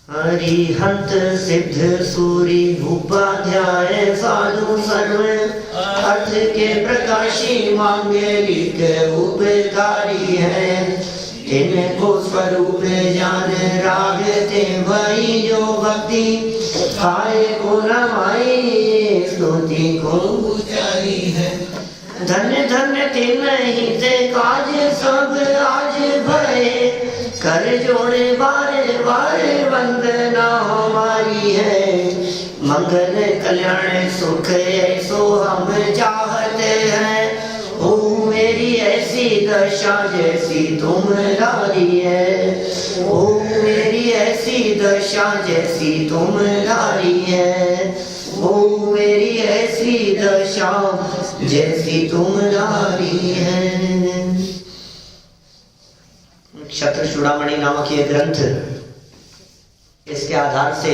हरिहंत सिद्ध सूरी उपाध्याय साधु सर्व अर्थ के प्रकाशी मांगलिक उपकारी है। इनको स्वरूप जान रागते वही जो भक्ति आए को रमाई स्तुति को उचारी है। धन्य धन्य तिन ही ते काज सब आज भये कर जोड़े बारे बारे वंदना हमारी है। मंगल कल्याण सुख ऐसो हम चाहते हैं। ओ मेरी ऐसी दशा जैसी तुम्हारी है। ओ मेरी ऐसी दशा जैसी तुम्हारी है। ओ मेरी ऐसी दशा जैसी तुम्हारी है। क्षत्र चूड़ामणि नामक ये ग्रंथ, इसके आधार से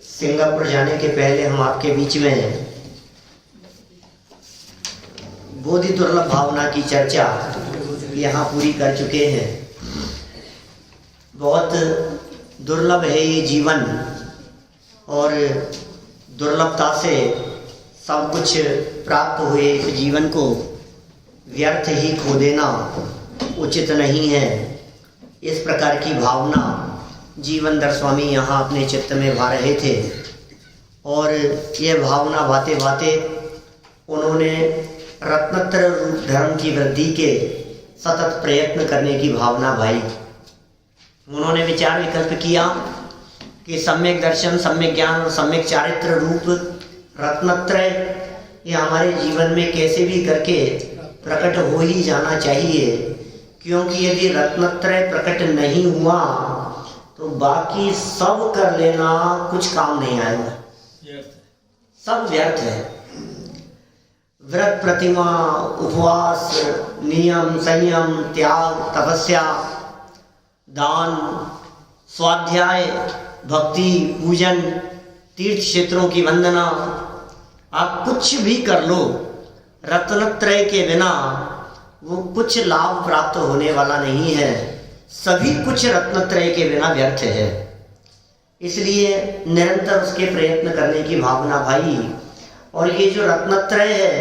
सिंगापुर जाने के पहले हम आपके बीच में बोधि दुर्लभ भावना की चर्चा यहाँ पूरी कर चुके हैं। बहुत दुर्लभ है ये जीवन और दुर्लभता से सब कुछ प्राप्त हुए इस जीवन को व्यर्थ ही खो देना उचित नहीं है। इस प्रकार की भावना जीवनधर स्वामी यहाँ अपने चित्त में भा रहे थे और ये भावना भाते भाते उन्होंने रत्नत्र रूप धर्म की वृद्धि के सतत प्रयत्न करने की भावना भाई। उन्होंने विचार विकल्प किया कि सम्यक दर्शन, सम्यक ज्ञान और सम्यक चारित्र रूप रत्नत्रय ये हमारे जीवन में कैसे भी करके प्रकट हो ही जाना चाहिए, क्योंकि यदि रत्नत्रय प्रकट नहीं हुआ तो बाकी सब कर लेना कुछ काम नहीं आएगा, सब व्यर्थ है। व्रत, प्रतिमा, उपवास, नियम, संयम, त्याग, तपस्या, दान, स्वाध्याय, भक्ति, पूजन, तीर्थ क्षेत्रों की वंदना, आप कुछ भी कर लो, रत्नत्रय के बिना वो कुछ लाभ प्राप्त होने वाला नहीं है। सभी कुछ रत्नत्रय के बिना व्यर्थ है। इसलिए निरंतर उसके प्रयत्न करने की भावना भाई। और ये जो रत्नत्रय है,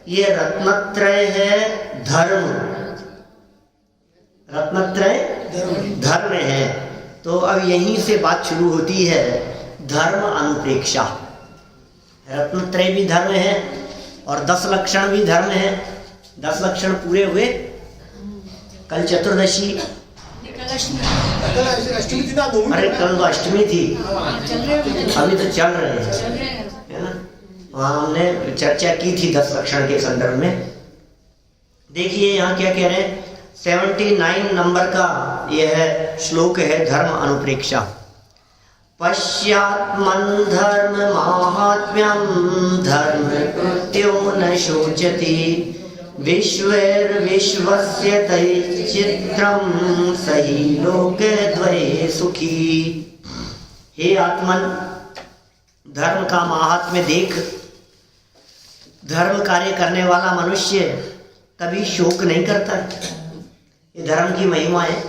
ये रत्नत्रय है धर्म, रत्नत्रय धर्म है। तो अब यहीं से बात शुरू होती है धर्म अनुप्रेक्षा। रत्नत्रय भी धर्म है और 10 लक्षण भी धर्म है। 10 लक्षण पूरे हुए। कल चतुर्दशी, अरे कल तो अष्टमी थी, अभी तो चल रहे हैं, है ना। वहाँ हमने चर्चा की थी 10 लक्षण के संदर्भ में। देखिए यहाँ क्या कह रहे हैं, 79 नंबर का यह श्लोक है धर्म अनुप्रेक्षा। पश्यात्मन् धर्म माहात्म्यं धर्म कृत्यो न शोचति विश्वैर्विश्वस्य तैश्चित्रं सही लोकद्वये सुखी। हे आत्मन, धर्म का माहात्म्य देख। धर्म कार्य करने वाला मनुष्य कभी शोक नहीं करता। ये धर्म की महिमा है।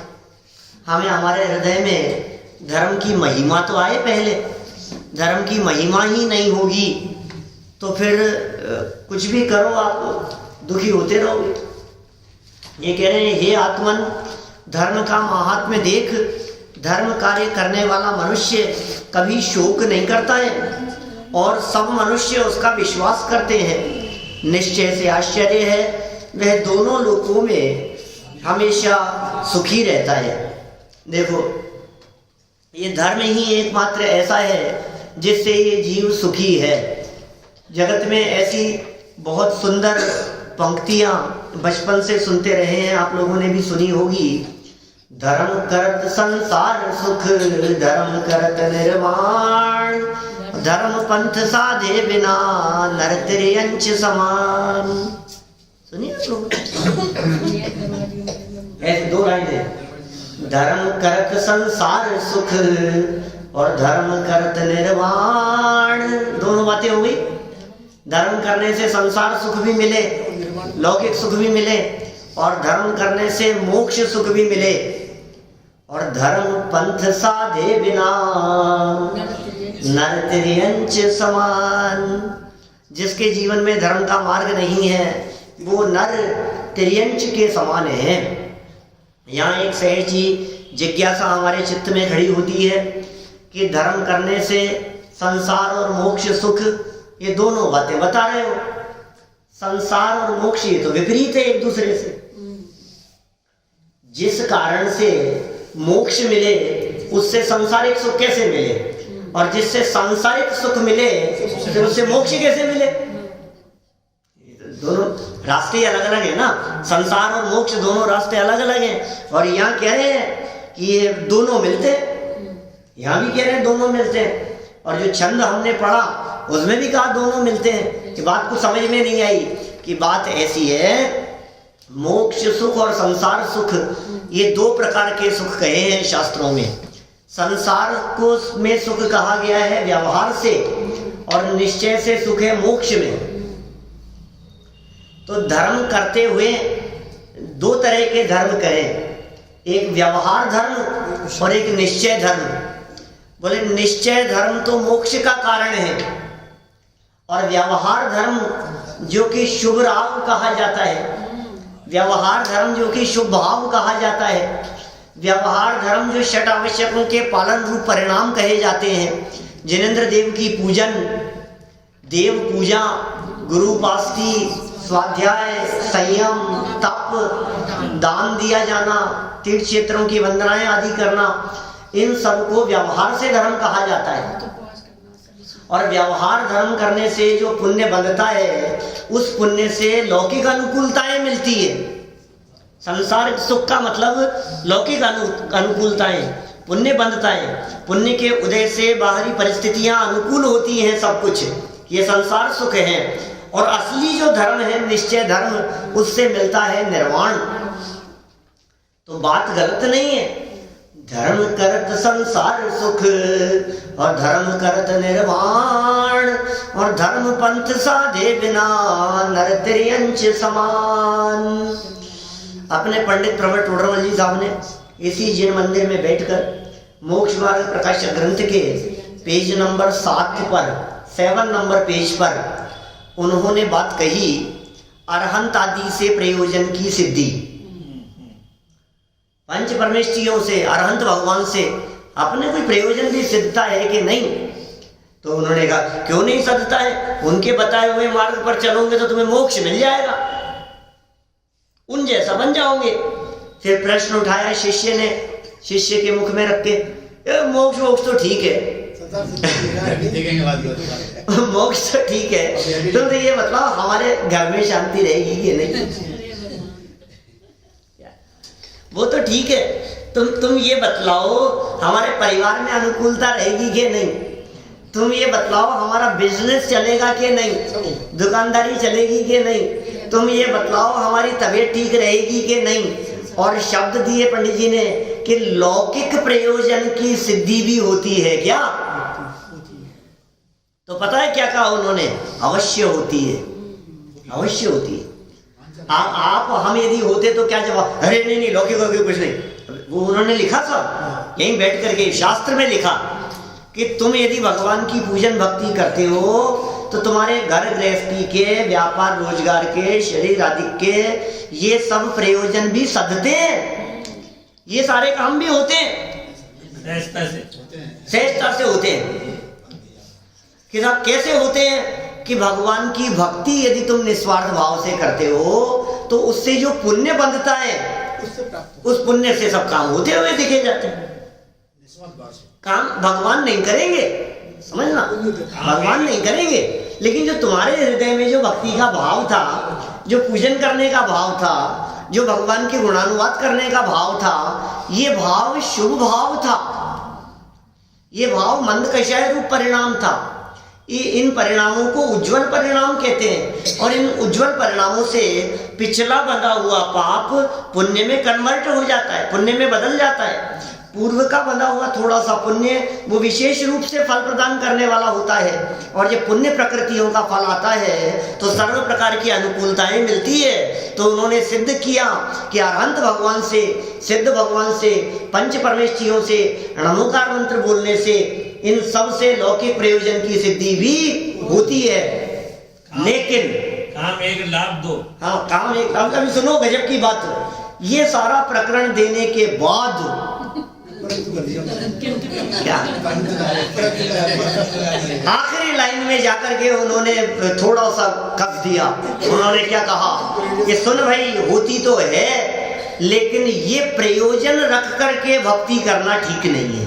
हमें हमारे हृदय में धर्म की महिमा तो आए पहले। धर्म की महिमा ही नहीं होगी तो फिर कुछ भी करो आप दुखी होते रहोगे। ये कह रहे हैं हे आत्मन, धर्म का महात्म्य देख। धर्म कार्य करने वाला मनुष्य कभी शोक नहीं करता है और सब मनुष्य उसका विश्वास करते हैं। निश्चय से आश्चर्य है, वह दोनों लोकों में हमेशा सुखी रहता है। देखो, ये धर्म ही एकमात्र ऐसा है जिससे ये जीव सुखी है। जगत में ऐसी बहुत सुंदर पंक्तियां बचपन से सुनते रहे हैं, आप लोगों ने भी सुनी होगी। धर्म करत संसार सुख, धर्म करत निर्वाण, धर्म पंथ साधे बिना नर त्रियंच समान। सुनिए आप लोग, ऐसे 2 लाइन है। धर्म करत संसार सुख और धर्म करत निर्वाण, दोनों बातें हो गई। धर्म करने से संसार सुख भी मिले, लौकिक सुख भी मिले और धर्म करने से मोक्ष सुख भी मिले। और धर्म पंथ साधे बिना नर तिर्यंच समान। जिसके जीवन में धर्म का मार्ग नहीं है वो नर तिर्यंच के समान है। यहाँ एक सहज जिज्ञासा हमारे चित्त में खड़ी होती है कि धर्म करने से संसार और मोक्ष सुख, ये दोनों बातें बता रहे हो। संसार और मोक्ष ये तो विपरीत है एक दूसरे से। जिस कारण से मोक्ष मिले उससे सांसारिक सुख कैसे मिले, और जिससे सांसारिक सुख मिले तो उससे मोक्ष कैसे मिले? दोनों रास्ते अलग अलग है ना। संसार और मोक्ष दोनों रास्ते अलग अलग हैं। और यहाँ कह रहे हैं कि ये दोनों मिलते हैं, यहाँ भी कह रहे हैं दोनों मिलते हैं। और जो छंद हमने पढ़ा उसमें भी कहा दोनों मिलते हैं। कि बात को समझ में नहीं आई कि बात ऐसी है, मोक्ष सुख और संसार सुख ये दो प्रकार के सुख कहे हैं शास्त्रों में। संसार को में सुख कहा गया है व्यवहार से, और निश्चय से सुख है मोक्ष में। तो धर्म करते हुए दो तरह के धर्म करें, एक व्यवहार धर्म और एक निश्चय धर्म। बोले निश्चय धर्म तो मोक्ष का कारण है, और व्यवहार धर्म जो कि शुभ राग कहा जाता है, व्यवहार धर्म जो कि शुभ भाव कहा जाता है, व्यवहार धर्म जो षट आवश्यकों के पालन रूप परिणाम कहे जाते हैं। जिनेंद्र देव की पूजन, देव पूजा, गुरु उपासना, स्वाध्याय, संयम, तप, दान दिया जाना, तीर्थ क्षेत्रों की वंदनाएं आदि करना, इन सबको व्यवहार से धर्म कहा जाता है। और व्यवहार धर्म करने से जो पुण्य बनता है उस पुण्य से लौकिक अनुकूलताएं मिलती है। संसार सुख का मतलब लौकिक अनुकूलताएं, पुण्य बनता है। पुण्य के उदय से बाहरी परिस्थितियां अनुकूल होती हैं, सब कुछ ये संसार सुख है। और असली जो धर्म है निश्चय धर्म, उससे मिलता है निर्वाण। तो बात गलत नहीं है। धर्म करत संसार सुख और धर्म करत निर्वाण, और धर्म पंथ साधे बिना नर तिर्यंच समान। अपने पंडित प्रवर टोडरमल जी साहब ने इसी जिन मंदिर में बैठकर मोक्ष मार्ग प्रकाशक ग्रंथ के पेज नंबर 7 नंबर पेज पर उन्होंने बात कही, अरहंत आदि से प्रयोजन की सिद्धि। पंच परमेष्ठियों से, अरहंत भगवान से अपने कोई प्रयोजन भी सिद्धता है कि नहीं? तो उन्होंने कहा क्यों नहीं सिद्धता है, उनके बताए हुए मार्ग पर चलोगे तो तुम्हें मोक्ष मिल जाएगा, उन जैसा बन जाओगे। फिर प्रश्न उठाया शिष्य ने, शिष्य के मुख में रख के, मोक्ष मोक्ष तो ठीक है मोक्ष तो ठीक है, तो ये मतलब हमारे घर में शांति रहेगी कि नहीं? वो तो ठीक है, तुम ये बतलाओ हमारे परिवार में अनुकूलता रहेगी कि नहीं? तुम ये बतलाओ हमारा बिजनेस चलेगा कि नहीं, दुकानदारी चलेगी कि नहीं? तुम ये बतलाओ हमारी तबीयत ठीक रहेगी कि नहीं? और शब्द दिए पंडित जी ने कि लौकिक प्रयोजन की सिद्धि भी होती है क्या? तो पता है क्या कहा उन्होंने? अवश्य होती है, अवश्य होती है। आप हम यदि होते तो क्या जवाब? अरे नहीं लौकिक वौकिक कुछ नहीं। वो उन्होंने लिखा सब यहीं बैठ करके शास्त्र में लिखा कि तुम यदि भगवान की पूजन भक्ति करते हो तो तुम्हारे घर गृहस्थी के, व्यापार रोजगार के, शरीर आदि के ये सब प्रयोजन भी सधते हैं, ये सारे काम भी होते हैं, सहजता से होते हैं। कि साहब कैसे होते हैं? कि भगवान की भक्ति यदि तुम निस्वार्थ भाव से करते हो तो उससे जो पुण्य बनता है उस पुण्य से सब काम होते हुए दिखे जाते हैं। काम भगवान नहीं करेंगे, समझना, भगवान नहीं करेंगे, लेकिन जो तुम्हारे हृदय में जो भक्ति का भाव था, जो पूजन करने का भाव था, जो भगवान के गुणानुवाद करने का भाव था, ये भाव शुभ भाव था, ये भाव मंदकषाय रूप परिणाम था। इन परिणामों को उज्जवल परिणाम कहते हैं, और इन उज्जवल परिणामों से पिछला बंधा हुआ पाप पुण्य में कन्वर्ट हो जाता है, पुण्य में बदल जाता है। पूर्व का बंधा हुआ थोड़ा सा पुण्य वो विशेष रूप से फल प्रदान करने वाला होता है। और जब पुण्य प्रकृतियों का फल आता है तो सर्व प्रकार की अनुकूलताएं मिलती है। तो उन्होंने सिद्ध किया कि अरहंत भगवान से, सिद्ध भगवान से, पंच परमेष्ठियों से, नमोकार मंत्र बोलने से, इन सब से लौकिक प्रयोजन की सिद्धि भी होती है। लेकिन काम एक लाभ दो। हाँ, काम एक। अब कभी सुनो गजब की बात, ये सारा प्रकरण देने के बाद क्या आखिरी लाइन में जाकर के उन्होंने थोड़ा सा कस दिया। उन्होंने क्या कहा कि सुन भाई, होती तो है लेकिन ये प्रयोजन रख करके भक्ति करना ठीक नहीं है।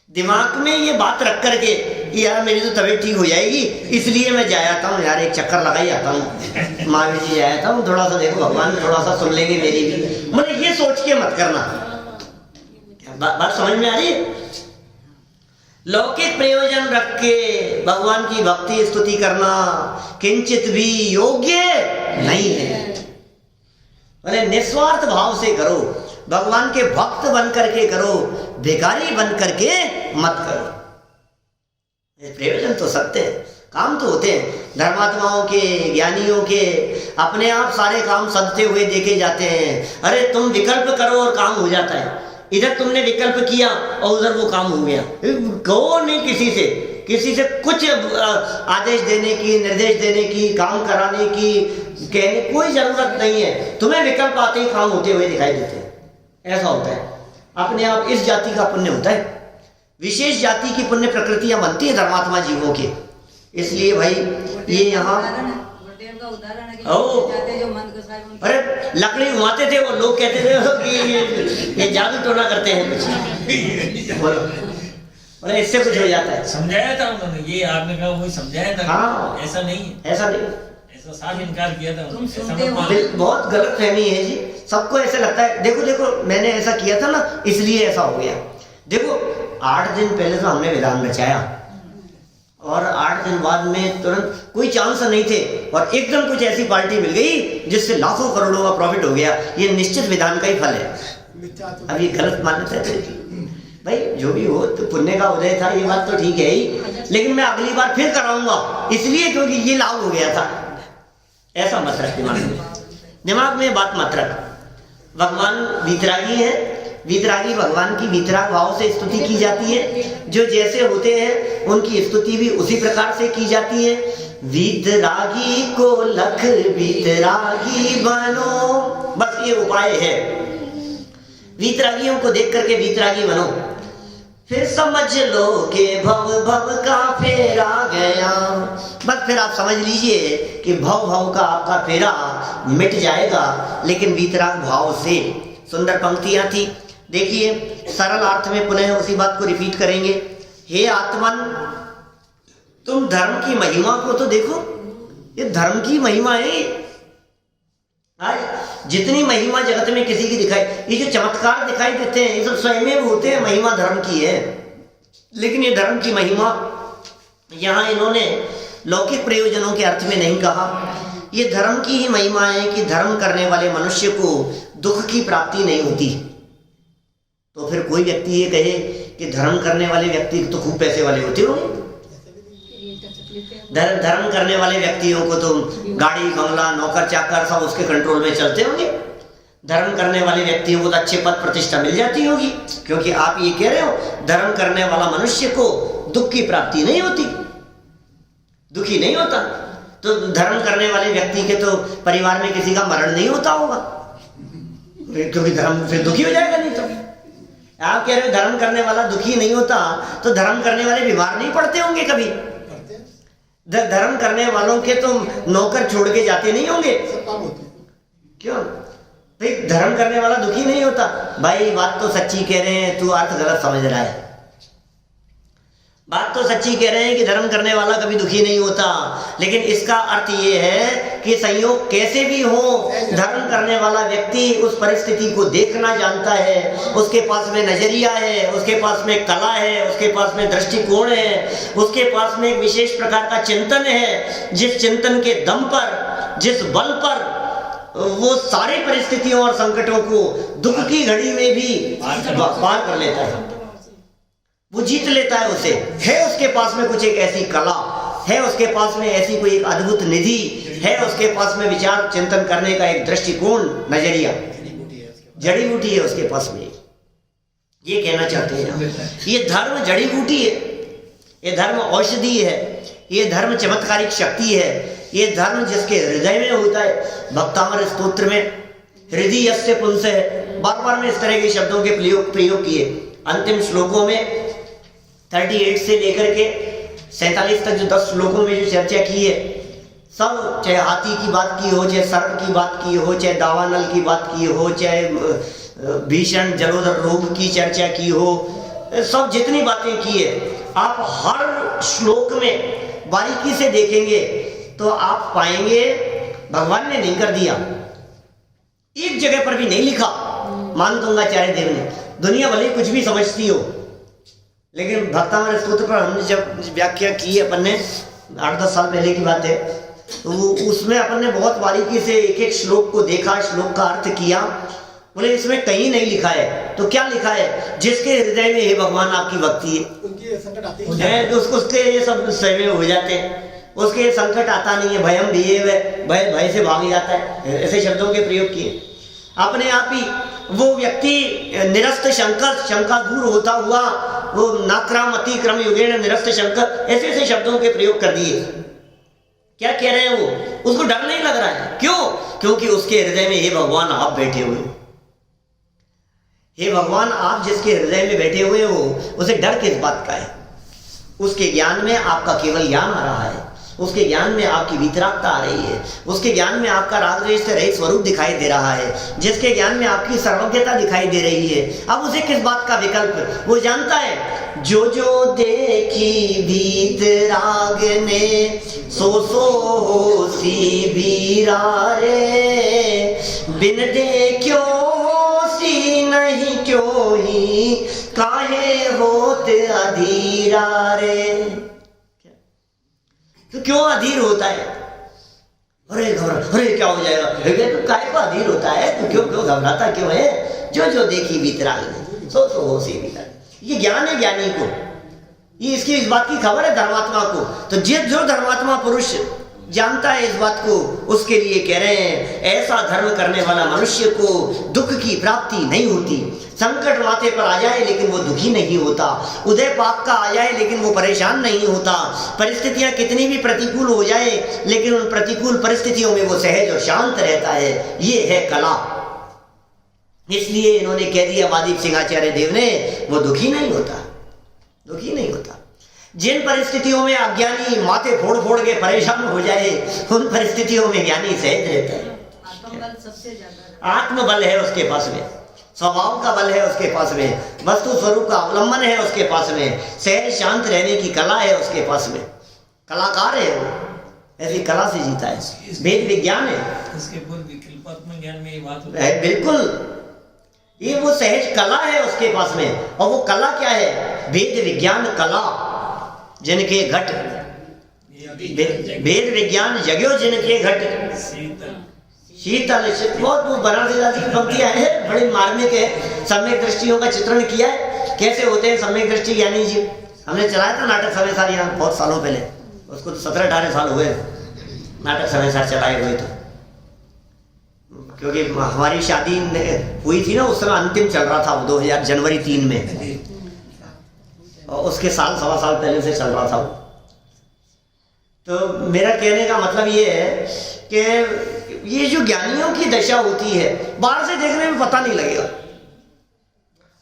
दिमाग में ये बात रख करके यार मेरी तो तबीयत ठीक हो जाएगी इसलिए मैं जा आता हूँ यार, एक चक्कर लगा ही आता हूँ, महावीर जी जा आता हूँ, थोड़ा सा देखो भगवान थोड़ा सा सुन लेंगे मेरी भी। मतलब ये सोच के मत करना। बात समझ में आ रही है? लौकिक प्रयोजन रख के भगवान की भक्ति स्तुति करना किंचित भी योग्य नहीं है। अरे निस्वार्थ भाव से करो, भगवान के भक्त बन करके करो, भिखारी बन करके मत करो। प्रयोजन तो सत्य है, काम तो होते हैं धर्मात्माओं के, ज्ञानियों के, अपने आप सारे काम सदते हुए देखे जाते हैं। अरे तुम विकल्प करो और काम हो जाता है। इधर तुमने विकल्प किया और उधर वो काम हो गया। कहो नहीं किसी से कुछ आदेश देने की, निर्देश देने की, काम कराने की, कहने कोई जरूरत नहीं है। तुम्हें विकल्प आते ही काम होते हुए दिखाई देते हैं। ऐसा होता है, अपने आप इस जाति का पुण्य होता है। विशेष जाति की पुण्य प्रकृतियां बनती है धर्मात्मा जीवों के। इसलिए भाई ये यहाँ अरे लकड़ी घुमाते थे वो लोग, कहते थे कि ये जादू टोना करते हैं कुछ। बोलो, अरे इससे कुछ हो जाता है। समझाया था उन्होंने, ये आपने कहा वही समझाया था। हाँ, ऐसा नहीं, ऐसा नहीं, ऐसा साफ इनकार किया था। बहुत गलत फहमी है जी। सबको ऐसा लगता है देखो मैंने ऐसा किया था ना इसलिए ऐसा हो गया। देखो 8 दिन पहले तो हमने विधान रचाया और 8 दिन बाद में तुरंत कोई चांस नहीं थे और एकदम कुछ ऐसी पार्टी मिल गई जिससे लाखों करोड़ों का प्रॉफिट हो गया। ये निश्चित विधान का ही फल है। अब ये गलत मान्यता है भाई, जो भी हो तो पुण्य का उदय था, ये बात तो ठीक है ही, लेकिन मैं अगली बार फिर कराऊंगा इसलिए क्योंकि ये लाभ हो गया था। ऐसा मत रख दिमाग में बात मत रख। भगवान वीतरागी है, वीतरागी भगवान की वीतराग भाव से स्तुति की जाती है। जो जैसे होते हैं उनकी स्तुति भी उसी प्रकार से की जाती है। वीतरागी को लख वीतरागी बनो, बस ये उपाय है। वीतरागियों को देख करके वीतरागी बनो, फिर समझ लो कि भव भव का फेरा गया। बस फिर आप समझ लीजिए कि भव भव का आपका फेरा मिट जाएगा, लेकिन वीतराग भाव से। सुंदर पंक्तियां थी, देखिए सरल अर्थ में पुनः उसी बात को रिपीट करेंगे। हे आत्मन, तुम धर्म की महिमा को तो देखो, ये धर्म की महिमा है। आज जितनी महिमा जगत में किसी की दिखाई, ये जो चमत्कार दिखाई देते हैं ये सब स्वयं होते हैं, महिमा धर्म की है। लेकिन ये धर्म की महिमा यहाँ इन्होंने लौकिक प्रयोजनों के अर्थ में नहीं कहा। ये धर्म की ही महिमा है कि धर्म करने वाले मनुष्य को दुख की प्राप्ति नहीं होती। तो फिर कोई व्यक्ति ये कहे कि धर्म करने वाले व्यक्ति तो खूब पैसे वाले होते होंगे, धर्म करने वाले व्यक्तियों को तो गाड़ी बंगला नौकर चाकर सब उसके कंट्रोल में चलते होंगे, धर्म करने वाले व्यक्तियों को तो अच्छे पद प्रतिष्ठा मिल जाती होगी। क्योंकि आप ये कह रहे हो धर्म करने वाला मनुष्य को दुख की प्राप्ति नहीं होती, दुखी नहीं होता। तो धर्म करने वाले व्यक्ति के तो परिवार में किसी का मरण नहीं होता होगा, क्योंकि धर्म फिर दुखी हो जाएगा। नहीं तो आप कह रहे हो धर्म करने वाला दुखी नहीं होता, तो धर्म करने वाले बीमार नहीं पड़ते होंगे कभी? धर्म करने वालों के तो नौकर छोड़ के जाते नहीं होंगे, क्यों भाई? धर्म करने वाला दुखी नहीं होता। भाई बात तो सच्ची कह रहे हैं, तू अर्थ गलत समझ रहा है। बात तो सच्ची कह रहे हैं कि धर्म करने वाला कभी दुखी नहीं होता, लेकिन इसका अर्थ ये है कि संयोग कैसे भी हो, धर्म करने वाला व्यक्ति उस परिस्थिति को देखना जानता है, उसके पास में नजरिया है, उसके पास में कला है, उसके पास में दृष्टिकोण है, उसके पास में एक विशेष प्रकार का चिंतन है, जिस चिंतन के दम पर, जिस बल पर वो सारी परिस्थितियों और संकटों को दुख की घड़ी में भी पार कर लेता है, वो जीत लेता है। उसे है उसके पास में कुछ एक ऐसी कला है, उसके पास में ऐसी कोई एक अद्भुत निधि है, उसके पास में विचार चिंतन करने का एक दृष्टिकोण, नजरिया, जड़ी बूटी है उसके पास में। ये कहना चाहते हैं ये धर्म जड़ी बूटी है, ये धर्म औषधि है, ये धर्म चमत्कारिक शक्ति है, ये धर्म जिसके हृदय में होता है। भक्तामर स्तोत्र में हृदय यस्य पुंस है, बार बार में इस तरह के शब्दों के प्रयोग किए। अंतिम श्लोकों में 38 से लेकर के 47 तक जो 10 श्लोकों में जो चर्चा की है, सब चाहे हाथी की बात की हो, चाहे सर्प की बात की हो, चाहे दावानल की बात की हो, चाहे भीषण जलोदर रोग की चर्चा की हो, सब जितनी बातें की है, आप हर श्लोक में बारीकी से देखेंगे तो आप पाएंगे भगवान ने नहीं कर दिया, एक जगह पर भी नहीं लिखा मान गंगाचार्य देव ने। दुनिया भले कुछ भी समझती हो, लेकिन भक्तामृत स्तोत्र पर हमने जब व्याख्या की अपन ने 8-10 साल पहले की बात है, तो उसमें अपन ने बहुत बारीकी से एक एक श्लोक को देखा, श्लोक का अर्थ किया। बोले इसमें कहीं नहीं लिखा है, तो क्या लिखा है? जिसके हृदय में हे भगवान आपकी भक्ति है, उनके संकट आते हैं, तो उसके ये सब सहमे हो जाते हैं, उसके संकट आता नहीं है, भयम भी भय से भाग जाता है। ऐसे शब्दों के प्रयोग किए। अपने आप ही वो व्यक्ति निरस्त शंका दूर होता हुआ, वो नाक्रामति क्रम युगेण निरस्त शंकर, ऐसे ऐसे शब्दों के प्रयोग कर दिए। क्या कह रहे हैं वो? उसको डर नहीं लग रहा है। क्यों? क्योंकि उसके हृदय में हे भगवान आप बैठे हुए हो। हे भगवान आप जिसके हृदय में बैठे हुए हो, उसे डर किस बात का है? उसके ज्ञान में आपका केवल ज्ञान आ रहा है, उसके ज्ञान में आपकी वितरागता आ रही है, उसके ज्ञान में आपका राग द्वेष से रहित स्वरूप दिखाई दे रहा है, जिसके ज्ञान में आपकी सर्वज्ञता दिखाई दे रही है। अब उसे किस बात का विकल्प? वो जानता है जो जो देखी वितराग ने सो होसी बीरा रे, बिन देखो सी नहीं क्यों ही काहे होत अधीरा रे। तो क्यों अधीर होता है? अरे क्या हो जाएगा? तो काहे को अधीर होता है? तो क्यों घबराता क्यों है? जो जो देखी वितराग ने सो होसी बीरा। ये ज्ञान है ज्ञानी को, ये इसकी इस बात की खबर है धर्मात्मा को। तो जो धर्मात्मा पुरुष जानता है इस बात को, उसके लिए कह रहे हैं ऐसा धर्म करने वाला मनुष्य को दुख की प्राप्ति नहीं होती। संकट माथे पर आ जाए लेकिन वो दुखी नहीं होता, उदय पाप का आ जाए लेकिन वो परेशान नहीं होता, परिस्थितियां कितनी भी प्रतिकूल हो जाए लेकिन उन प्रतिकूल परिस्थितियों में वो सहज और शांत रहता है। ये है कला। इसलिए इन्होंने कह दिया वादीप सिंहाचार्य देव ने, वो दुखी नहीं होता, दुखी नहीं होता। जिन परिस्थितियों में अज्ञानी माथे फोड़ फोड़ के परेशान हो जाए, उन परिस्थितियों में ज्ञानी सहज रहता है। आत्मबल सबसे ज्यादा, आत्मबल है उसके पास में, स्वभाव का बल है उसके पास में, वस्तु स्वरूप का अवलंबन है उसके पास में, सहज शांत रहने की कला है उसके पास में, कलाकार है वो, ऐसी कला से जीता है। वेद विज्ञान है इसके पूर्व विकल्पात्मक ज्ञान में ये बात होती है। बिल्कुल, ये वो सहज कला है उसके पास में। और वो कला क्या है? वेद विज्ञान कला जिनके घट, वेद विज्ञान जग्यो जिनके घट शीतल। बहुत वो बनारसी दास की पंक्तियां हैं, बड़े मार्मिक है। सम्यक दृष्टियों का चित्रण किया है, कैसे होते हैं सम्यक दृष्टि ज्ञानी जी। हमने चलाया था नाटक समय सार यहाँ बहुत सालों पहले, उसको तो 17-18 साल हुए नाटक समय सार चलाए हुए। तो क्योंकि हमारी शादी हुई थी ना, उस समय अंतिम चल रहा था 2000 जनवरी 3 में, और उसके सवा साल पहले से चल रहा था। तो मेरा कहने का मतलब ये है कि ये जो ज्ञानियों की दशा होती है, बाहर से देखने में पता नहीं लगेगा,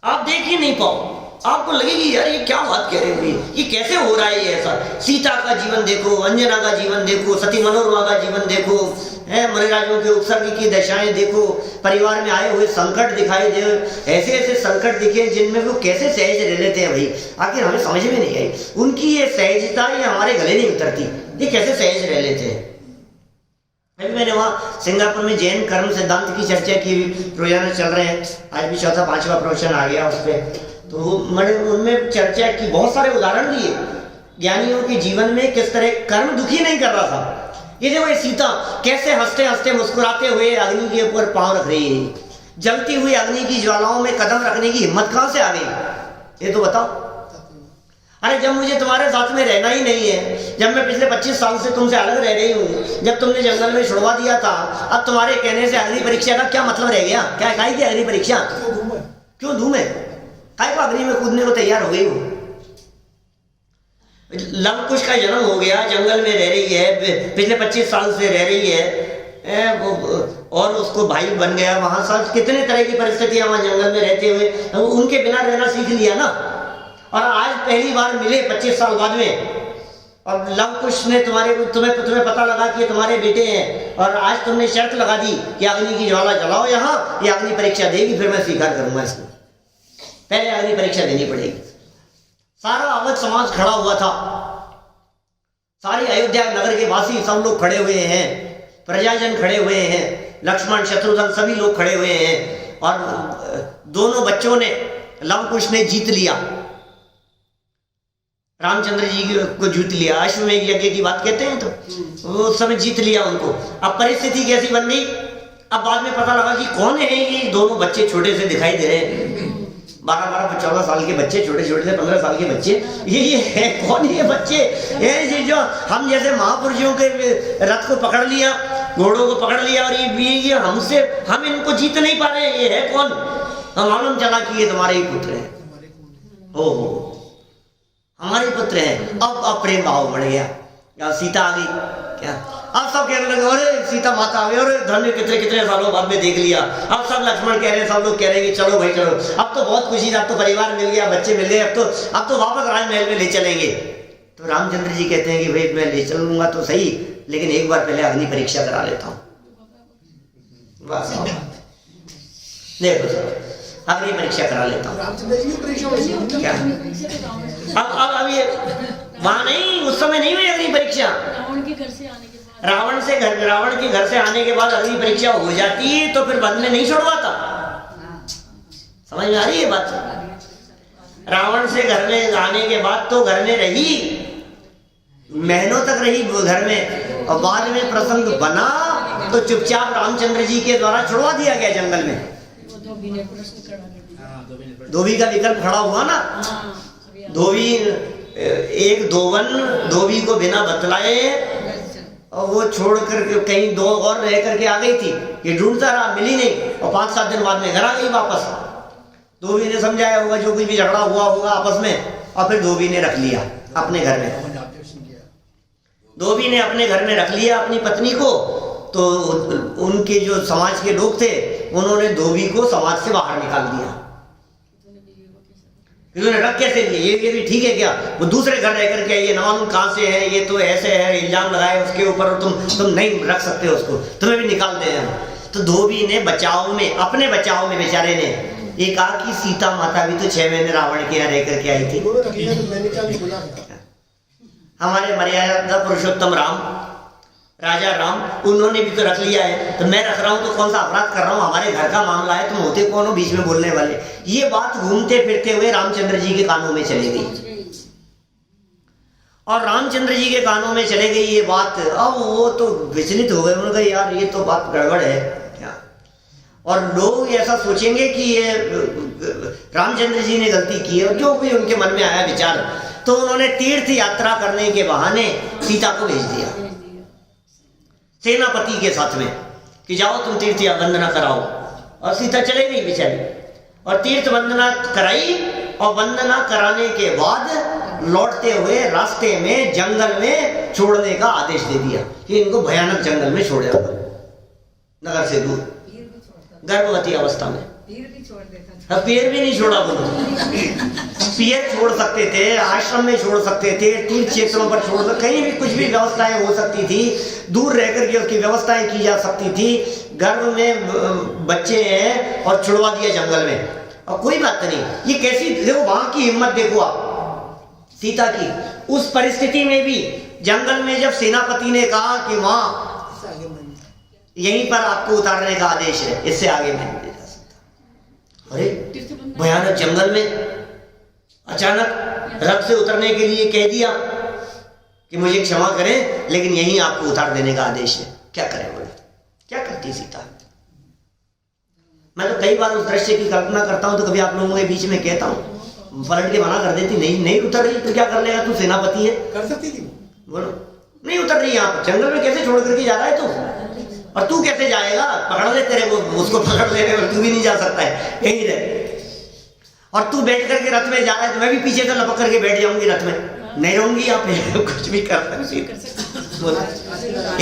आप देख ही नहीं पाओ, आपको लगेगी यार ये क्या बात कह रहे हो, ये कैसे हो रहा है ये ऐसा। सीता का जीवन देखो, अंजना का जीवन देखो, सती मनोरमा का जीवन देखो, मणिराजों के उत्सर्ग की दशाएं देखो, परिवार में आए हुए संकट दिखाई दे, ऐसे ऐसे संकट दिखे जिनमें वो कैसे सहज रह लेते हैं भाई। आखिर हमें समझ में नहीं आई उनकी ये सहजता, ये हमारे गले नहीं उतरती, ये कैसे सहज रह लेते हैं। अभी मैंने वहाँ सिंगापुर में जैन कर्म सिद्धांत की चर्चा की, रोजाना चल रहे हैं, आज भी 4था-5वां प्रवचन आ गया उस पर। तो मैंने उनमें चर्चा की, बहुत सारे उदाहरण दिए ज्ञानियों के जीवन में किस तरह कर्म दुखी नहीं कर रहा था। ये देखो ये सीता कैसे हंसते हंसते मुस्कुराते हुए अग्नि के ऊपर पांव रख रही है। जलती हुई अग्नि की ज्वालाओं में कदम रखने की हिम्मत कहां से आ गई, ये तो बताओ। अरे जब मुझे तुम्हारे साथ में रहना ही नहीं है, जब मैं पिछले 25 साल से तुमसे अलग रह रही हूँ, जब तुमने जंगल में छुड़वा दिया था, अब तुम्हारे कहने से अग्नि परीक्षा का क्या मतलब रह गया? क्या काहे की अग्नि परीक्षा? क्यों धूम है? काहे को अग्नि में कूदने को तैयार हो गई हो? लव कुश का जन्म हो गया, जंगल में रह रही है, पिछले 25 साल से रह रही है, और उसको भाई बन गया वहां। सब कितने तरह की परिस्थितियां वहां जंगल में रहते हुए उनके बिना रहना सीख लिया ना। और आज पहली बार मिले 25 साल बाद में, और लव कुश ने तुम्हें पता लगा कि ये तुम्हारे बेटे हैं, और आज तुमने शर्त लगा दी कि अग्नि की ज्वाला जलाओ यहाँ, ये अग्नि परीक्षा देगी, फिर मैं स्वीकार करूंगा इसको। पहले अग्नि परीक्षा देनी पड़ेगी। सारा अवध समाज खड़ा हुआ था, सारी अयोध्या नगर के वासी सब लोग खड़े हुए हैं, प्रजाजन खड़े हुए हैं, लक्ष्मण शत्रुघ्न सभी लोग खड़े हुए हैं, और दोनों बच्चों ने, लव कुश ने जीत लिया, रामचंद्र जी को जीत लिया। अश्वमेध यज्ञ की बात कहते हैं तो वो उस समय जीत लिया उनको। अब परिस्थिति कैसी बन गई? अब बाद में पता लगा कि कौन है ये दोनों बच्चे, छोटे से दिखाई दे रहे हैं, 12-14 साल के बच्चे, छोटे छोटे से 15 साल के बच्चे, ये है कौन? ये बच्चे ये जो हम जैसे महापुरुषों के रथ को पकड़ लिया, घोड़ों को पकड़ लिया, और ये हमसे, हम इनको जीत नहीं पा रहे हैं, ये है कौन? हम मालूम चला कि ये तुम्हारे ही पुत्र है, हो हमारे पुत्र हैं। अब प्रेम भाव बढ़ गया, अब सीता आ गई क्या? अब सब कहने लगे अरे सीता माता आ गई, अरे धन्य, कितने कितने सालों बाद में देख लिया। अब सब लक्ष्मण कह रहे हैं, सब लोग कह रहे हैं कि चलो भाई चलो, अब तो बहुत खुशी, अब तो परिवार मिल गया, बच्चे मिल गए, अब तो वापस राजमहल में ले चलेंगे। तो रामचंद्र जी कहते हैं कि भाई मैं ले चलूंगा तो सही, लेकिन एक बार पहले अग्नि परीक्षा करा लेता हूँ। बस देखो सर, अग्नि परीक्षा करा लेता हूँ। क्या अब ये वहां नहीं, उस समय नहीं हुई अग्नि परीक्षा। रावण के घर से आने के बाद अग्नि परीक्षा हो जाती तो फिर वन में नहीं छोड़वाता। समझ में आ रही है बात? रावण से घर में आने के बाद तो घर में रही, महीनों तक रही घर में, और बाद में प्रसंग बना तो चुपचाप रामचंद्र जी के द्वारा छुड़वा दिया गया जंगल में। धोबी का विकल्प खड़ा हुआ ना, धोबी एक धोबी को बिना बतलाए और वो छोड़ कर कहीं दो और रह करके आ गई थी, ये ढूंढता रहा, मिली नहीं, और 5-7 दिन बाद में घर आ गई वापस। धोबी ने समझाया होगा जो कुछ भी झगड़ा हुआ होगा आपस में, और फिर धोबी ने रख लिया अपने घर में। धोबी ने अपने घर में रख लिया अपनी पत्नी को, तो उनके जो समाज के लोग थे उन्होंने धोबी को समाज से बाहर निकाल दिया। इन्होंने रख कैसे लिए? ये भी ठीक है क्या? वो दूसरे घर रह करके ये ना मालूम कहां से है, ये तो ऐसे है, इल्जाम लगाए उसके ऊपर, तुम नहीं रख सकते उसको, तुम्हें भी निकाल दे हम। तो धोबी ने बचाव में, अपने बचाव में बेचारे ने ये कहा कि सीता माता भी तो 6 महीने रावण के यहाँ रह करके आई थी। हमारे मर्यादा पुरुषोत्तम राम, राजा राम, उन्होंने भी तो रख लिया है, तो मैं रख रहा हूं तो कौन सा अपराध कर रहा हूं? हमारे घर का मामला है, तुम होते कौन हो बीच में बोलने वाले? ये बात घूमते फिरते हुए रामचंद्र जी के कानों में चली गई, और रामचंद्र जी के कानों में चले गई ये बात। अब वो तो विचलित हो गए, उन्होंने कहा यार ये तो बात गड़बड़ है क्या? और लोग ऐसा सोचेंगे कि ये रामचंद्र जी ने गलती की है, और जो भी उनके मन में आया विचार, तो उन्होंने तीर्थ यात्रा करने के बहाने सीता को भेज दिया सेनापति के साथ में कि जाओ तुम तीर्थ वंदना कराओ। और सीता चले गई बेचारी, और तीर्थ वंदना कराई, और वंदना कराने के बाद लौटते हुए रास्ते में जंगल में छोड़ने का आदेश दे दिया कि इनको भयानक जंगल में छोड़ जाओ, नगर से दूर, गर्भवती अवस्था में। पैर भी नहीं छोड़ा बोलो, पैर छोड़ सकते थे, आश्रम में छोड़ सकते थे, तीर्थ क्षेत्रों पर छोड़ सकते, कहीं भी कुछ भी व्यवस्थाएं हो सकती थी, दूर रह करके उसकी व्यवस्थाएं की जा सकती थी। गर्भ में बच्चे हैं और छुड़वा दिया जंगल में, और कोई बात नहीं। ये कैसी, देखो वहां की हिम्मत देखो आप सीता की, उस परिस्थिति में भी जंगल में जब सेनापति ने कहा कि मां यहीं पर आपको उतारने का आदेश है, इससे आगे नहीं ले जा सकता। अरे भयानक जंगल में अचानक रथ से उतरने के लिए कह दिया कि मुझे क्षमा करें, लेकिन यहीं आपको उतार देने का आदेश है। क्या करें बोले? क्या करती सीता? मैं तो कई बार उस दृश्य की कल्पना करता हूं, तो कभी आप लोगों के बीच में कहता हूं, पलट के मना कर देती, नहीं उतर रही तो क्या कर लेगा, तू सेनापति है, कर सकती थी। बोलो नहीं उतर रही, यहाँ जंगल में कैसे छोड़ करके जा रहा है तू? और तू कैसे जाएगा? पकड़ ले तेरे को, उसको पकड़ ले, तू भी नहीं जा सकता है, यहीं रहे। और तू बैठ करके रथ में जा रहा है, तो मैं भी पीछे से लपक करके बैठ जाऊंगी रथ में, नहीं रहूंगी यहाँ पे, कुछ भी कर सकती।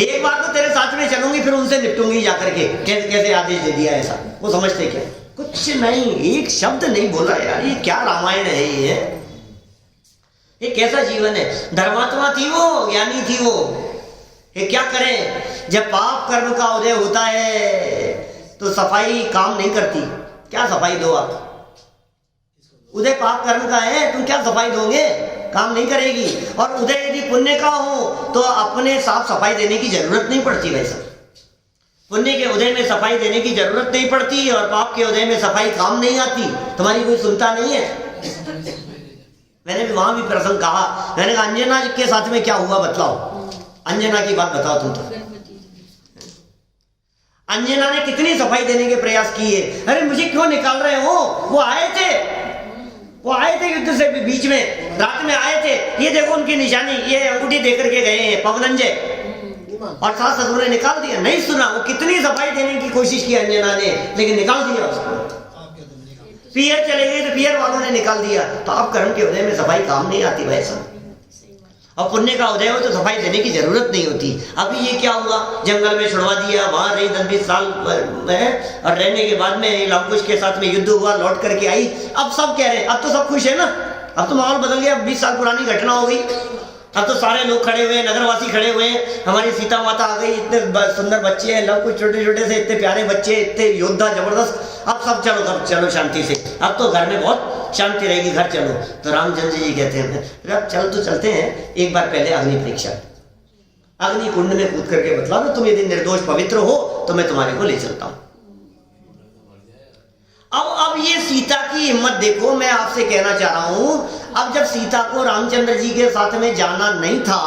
एक बार तो तेरे साथ में चलूंगी, फिर उनसे निपटूंगी जाकर के, कैसे कैसे आदेश दे दिया ऐसा। वो समझते क्या? कुछ नहीं, एक शब्द नहीं बोला यार। ये क्या रामायण है ये कैसा जीवन है? धर्मात्मा थी वो, ज्ञानी थी वो। ये क्या करें, जब पाप कर्म का उदय होता है तो सफाई काम नहीं करती। क्या सफाई दो आप? उदय पाप कर्म का है, तुम क्या सफाई दोगे? काम नहीं करेगी। और उदय यदि पुण्य का हो तो अपने साफ सफाई देने की जरूरत नहीं पड़ती। वैसा पुण्य के उदय में सफाई देने की जरूरत नहीं पड़ती, और पाप के उदय में सफाई काम नहीं आती। तुम्हारी कोई सुनता नहीं है। मैंने भी वहां भी प्रसंग कहा, मैंने कहा अंजना के साथ में क्या हुआ बतलाओ, अंजना की बात बताओ तुम। तो अंजना ने कितनी सफाई देने के प्रयास किए। अरे मुझे क्यों निकाल रहे हो? वो आए थे युद्ध से बीच में, रात में आए थे। ये देखो उनकी निशानी, ये अंगूठी देकर के गए हैं पवनंजय, और सास ससुर ने निकाल दिया। नहीं सुना, वो कितनी सफाई देने की कोशिश की अंजना ने, लेकिन निकाल दिया उसको। पियर चले गए तो पियर वालों ने निकाल दिया। पाप कर्म के उदय में सफाई काम नहीं आती वैसा, और पुण्य का उदय हो तो सफाई देने की जरूरत नहीं होती। अभी ये क्या हुआ, जंगल में छुड़वा दिया, वहां रही 10-20 साल में, और रहने के बाद में लवकुश के साथ में युद्ध हुआ, लौट करके आई। अब सब कह रहे हैं, अब तो सब खुश है ना, अब तो माहौल बदल गया, 20 साल पुरानी घटना हो गई। अब तो सारे लोग खड़े हुए हैं, नगरवासी खड़े हुए हैं, हमारी सीता माता आ गई, इतने सुंदर बच्चे हैं, लवकुश छोटे छोटे से इतने प्यारे बच्चे, इतने योद्धा जबरदस्त। अब सब चलो शांति से, अब तो घर में बहुत शांति रहेगी, घर चलो। तो रामचंद्र जी कहते हैं अब चल तो चलते हैं, एक बार पहले अग्नि परीक्षा, अग्नि कुंड में कूद करके बतला दो, तुम यदि निर्दोष पवित्र हो तो मैं तुम्हारे को ले चलता हूं। अब ये सीता की हिम्मत देखो। मैं आपसे कहना चाह रहा हूं, अब जब सीता को रामचंद्र जी के साथ में जाना नहीं था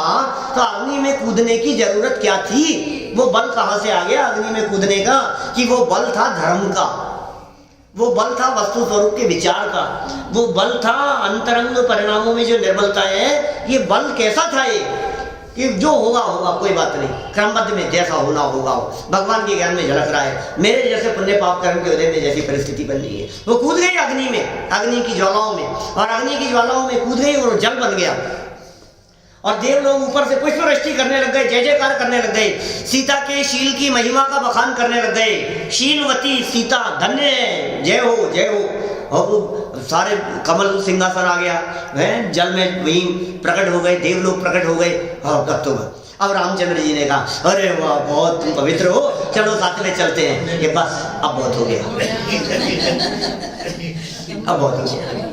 तो अग्नि में कूदने की जरूरत क्या थी? वो बल कहां से आ गया अग्नि में कूदने का? कि वो बल था धर्म का, वो बल था वस्तु स्वरूप के विचार का, वो बल था अंतरंग परिणामों में जो निर्मलता है। ये बल कैसा था? ये कि जो होगा होगा, कोई बात नहीं, क्रमबद्ध में जैसा होना होगा, भगवान के ज्ञान में झलक रहा है। मेरे जैसे पुण्य पाप कर्म के उदय में जैसी परिस्थिति बन रही है, वो कूद गई अग्नि में, अग्नि की ज्वालाओं में, और अग्नि की ज्वालाओं में कूद गई और जल बन गया। और देव लोग ऊपर से पुष्पवृष्टि करने लग गए, जय जयकार करने लग गए, सीता के शील की महिमा का बखान करने लग गए। शीलवती सीता धन्य है, जय हो जय हो। और वो सारे कमल सिंहासन आ गया है, जल में वही प्रकट हो गए, देव लोग प्रकट हो गए। अब रामचंद्र जी ने कहा अरे वाह बहुत तुम पवित्र हो, चलो साथ में चलते हैं। ये बस अब बहुत हो गया, अब बहुत हो गया,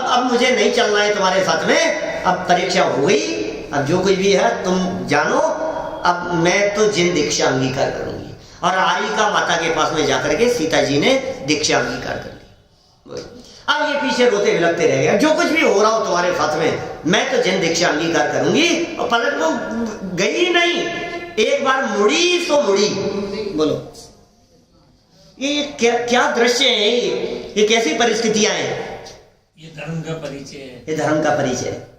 अब मुझे नहीं चलना है तुम्हारे साथ में। अब परीक्षा हो गई, अब जो कुछ भी है तुम जानो। अब मैं तो जिन दीक्षा अंगीकार करूंगी। और आरिका माता के पास में जाकर के सीता जी ने दीक्षा अंगीकार कर ली। अब ये पीछे रोते विलकते रह गया, जो कुछ भी हो रहा हो तुम्हारे साथ में, मैं तो जिन दीक्षा अंगीकार करूंगी। और पलट वो गई नहीं, एक बार मुड़ी सो मुड़ी। बोलो ये क्या दृश्य है, ये कैसी परिस्थितियां हैं? ये धर्म का परिचय है, ये धर्म का परिचय है।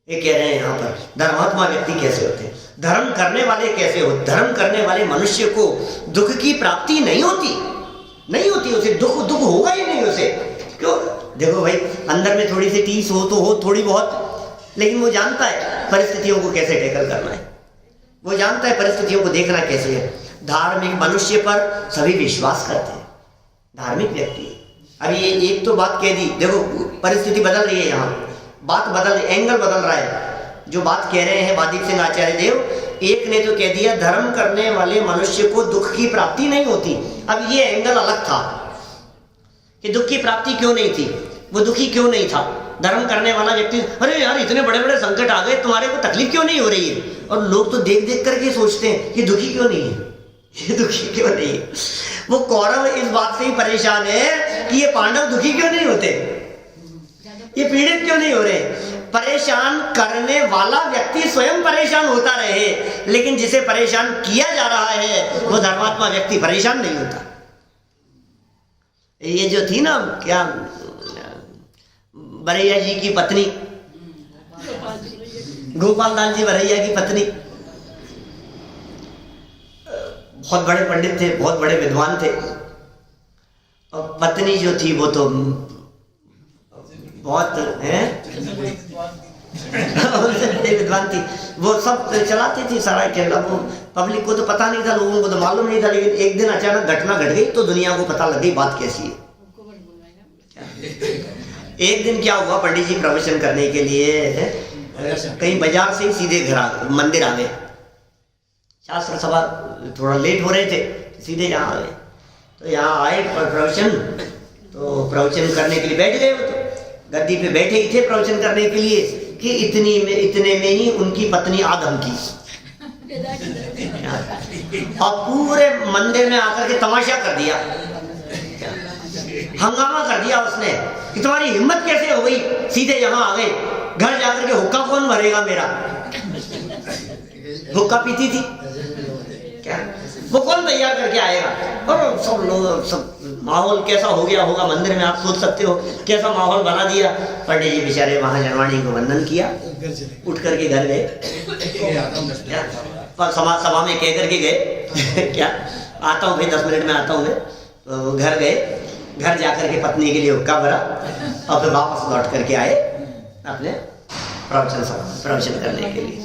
ये कह रहे हैं यहाँ पर धर्मात्मा व्यक्ति कैसे होते हैं, धर्म करने वाले कैसे हो। धर्म करने वाले मनुष्य को दुख की प्राप्ति नहीं होती, नहीं होती उसे, दुख होगा ही नहीं उसे। क्यों? देखो भाई, अंदर में थोड़ी सी टीस हो तो हो, थोड़ी बहुत, लेकिन वो जानता है परिस्थितियों को कैसे टैकल करना है, वो जानता है परिस्थितियों को देखना कैसे है। धार्मिक मनुष्य पर सभी विश्वास करते हैं, धार्मिक व्यक्ति। अब ये एक तो बात कह दी, देखो परिस्थिति बदल रही है, यहाँ बात बदल, एंगल बदल रहा है। जो बात कह रहे हैं वादिक सिंह आचार्य देव, एक ने तो कह दिया धर्म करने वाले मनुष्य को दुख की प्राप्ति नहीं होती। अब ये एंगल अलग था कि दुख की प्राप्ति क्यों नहीं थी, वो दुखी क्यों नहीं था। धर्म करने वाला व्यक्ति, अरे यार इतने बड़े बड़े संकट आ गए, तुम्हारे को तकलीफ क्यों नहीं हो रही है? और लोग तो देख देख करके सोचते हैं कि दुखी क्यों नहीं है, ये दुखी क्यों नहीं है। वो कौरव इस बात से ही परेशान है कि ये पांडव दुखी क्यों नहीं होते, ये पीड़ित क्यों नहीं हो रहे। परेशान करने वाला व्यक्ति स्वयं परेशान होता रहे, लेकिन जिसे परेशान किया जा रहा है वो धर्मात्मा व्यक्ति परेशान नहीं होता। ये जो थी ना क्या बरैया जी की पत्नी, गोपाल दास जी बरैया की पत्नी, बहुत बड़े पंडित थे, बहुत बड़े विद्वान थे, और पत्नी जो थी वो तो बहुत विद्वान थी। वो सब चलाती थी सारा केरला। वो पब्लिक को तो पता नहीं था, लोगों को तो मालूम नहीं था, लेकिन एक दिन अचानक घटना घट गई तो दुनिया को पता लग गई बात कैसी है। एक दिन क्या हुआ, पंडित जी प्रवचन करने के लिए कहीं बाजार से ही सीधे घर मंदिर आ गए। शास्त्र सभा थोड़ा लेट हो रहे थे, सीधे यहाँ आ गए। तो यहाँ आए प्रवचन, तो प्रवचन करने के लिए बैठ गए। वो तो गद्दी पे बैठे ही थे प्रवचन करने के लिए कि इतने में ही उनकी पत्नी आ धमकी, और पूरे मंदिर में आकर के तमाशा कर दिया, हंगामा कर दिया उसने कि तुम्हारी हिम्मत कैसे हो गई, सीधे यहाँ आ गए, घर जाकर के हुक्का कौन भरेगा मेरा। हुक्का पीती थी क्या, वो कौन तैयार करके आएगा। और सब लोग, सब माहौल कैसा हो गया होगा मंदिर में, आप सोच सकते हो कैसा माहौल बना दिया। पंडित जी बेचारे वहां जनवाणी को वंदन किया, उठ करके घर गए, सभा में कह करके गए क्या आता हूँ भाई 10 मिनट में आता हूँ मैं। तो घर गए, घर जाकर के पत्नी के लिए हुक्का भरा और फिर वापस लौट करके आए अपने प्रवचन करने के लिए।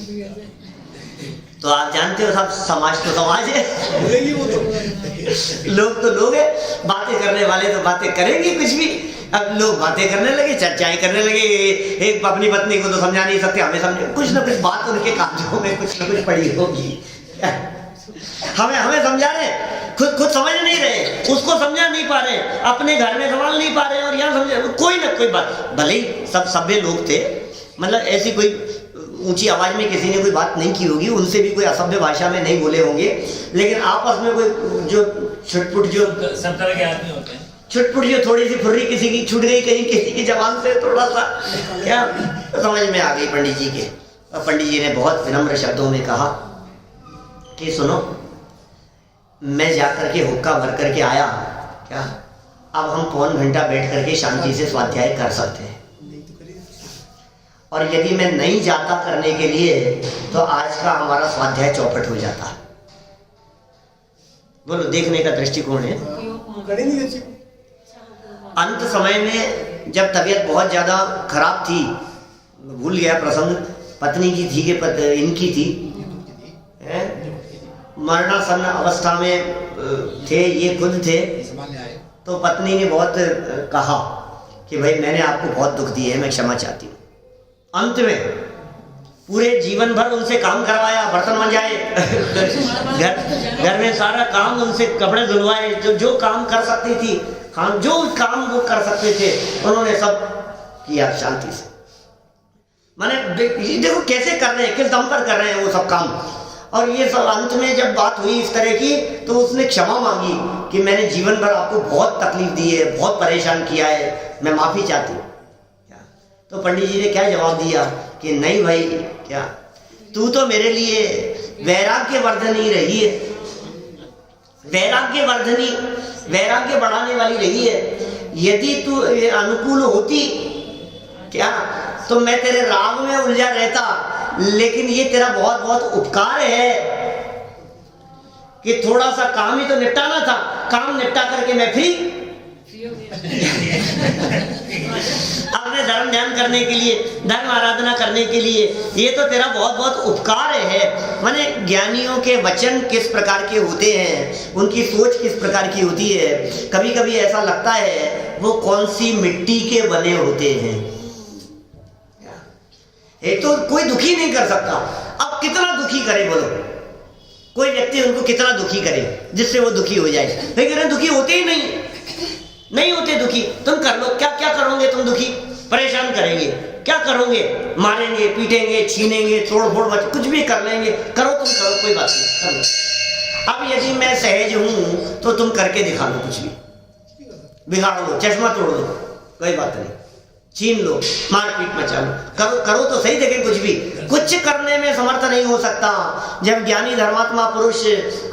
तो आप जानते हो सब समाज तो समाज है, लोग तो लोग है, बातें करने वाले तो बातें करेंगे कुछ भी। अब लोग बातें करने लगे, चर्चाएं करने लगे, एक अपनी पत्नी को तो समझा नहीं सकते, हमें समझे कुछ ना कुछ बात उनके कानों में कुछ ना कुछ पड़ी होगी। हमें समझा रहे, खुद समझ नहीं रहे, उसको समझा नहीं पा रहे, अपने घर में संभाल नहीं पा रहे, और यहाँ समझे कोई ना कोई बात। भले ही सब सभ्य लोग थे, मतलब ऐसी कोई ऊंची आवाज में किसी ने कोई बात नहीं की होगी, उनसे भी कोई असभ्य भाषा में नहीं बोले होंगे, लेकिन आपस में कोई जो छुटपुट, जो सब तरह के आदमी होते हैं, छुटपुट जो थोड़ी सी फुर्री किसी की छूट गई, कहीं किसी की जबान से थोड़ा सा क्या तो समझ में आ गई पंडित जी के। और पंडित जी ने बहुत विनम्र शब्दों में कहा कि सुनो, मैं जाकर के हुक्का भर करके आया क्या, अब हम पौन घंटा बैठ करके शांति से स्वाध्याय कर सकते हैं, और यदि मैं नहीं जाता करने के लिए तो आज का हमारा स्वाध्याय चौपट हो जाता। बोलो, देखने का दृष्टिकोण है। अंत समय में जब तबीयत बहुत ज्यादा खराब थी, भूल गया प्रसंग, पत्नी की थी कि इनकी थी, मरणासन्न अवस्था में थे, ये खुद थे। तो पत्नी ने बहुत कहा कि भाई मैंने आपको बहुत दुख दिया है, मैं क्षमा चाहती हूँ। अंत में पूरे जीवन भर उनसे काम करवाया, बर्तन मंजाए, घर में सारा काम उनसे, कपड़े धुलवाए, जो काम कर सकती थी, जो काम वो कर सकते थे उन्होंने सब किया शांति से। माने देखो कैसे कर रहे हैं, किस दम पर कर रहे हैं वो सब काम। और ये सब अंत में जब बात हुई इस तरह की, तो उसने क्षमा मांगी कि मैंने जीवन भर आपको बहुत तकलीफ दी है, बहुत परेशान किया है, मैं माफी चाहती हूँ। तो पंडित जी ने क्या जवाब दिया कि नहीं भाई, क्या तू तो मेरे लिए वैराग्यवर्धनी रही है, वैराग्य बढ़ाने वाली रही है। यदि तू अनुकूल होती क्या तो मैं तेरे राग में उलझा रहता, लेकिन ये तेरा बहुत बहुत उपकार है कि थोड़ा सा काम ही तो निपटाना था, काम निपटा करके मैं फिर अपने धर्म ध्यान करने के लिए, धर्म आराधना करने के लिए, ये तो तेरा बहुत बहुत उपकार है। माने ज्ञानियों के वचन किस प्रकार के होते हैं, उनकी सोच किस प्रकार की होती है। कभी कभी ऐसा लगता है वो कौन सी मिट्टी के बने होते हैं। एक तो कोई दुखी नहीं कर सकता, अब कितना दुखी करे बोलो, कोई व्यक्ति उनको कितना दुखी करे जिससे वो दुखी हो जाए। लेकिन दुखी होते ही नहीं होते दुखी। तुम कर लो, क्या करोगे तुम दुखी, परेशान करेंगे, क्या करोगे, मारेंगे, पीटेंगे, छीनेंगे, तोड़ फोड़ कुछ भी कर लेंगे, करो तुम करो, कोई बात नहीं, कर लो। अब यदि मैं सहज हूं तो तुम करके दिखा लो, कुछ भी बिगाड़ लो, चश्मा तोड़ लो, कोई बात नहीं, छीन लो, मारपीट मचा लो, करो तो सही, देखे कुछ भी, कुछ करने में समर्थ नहीं हो सकता। जब ज्ञानी धर्मात्मा पुरुष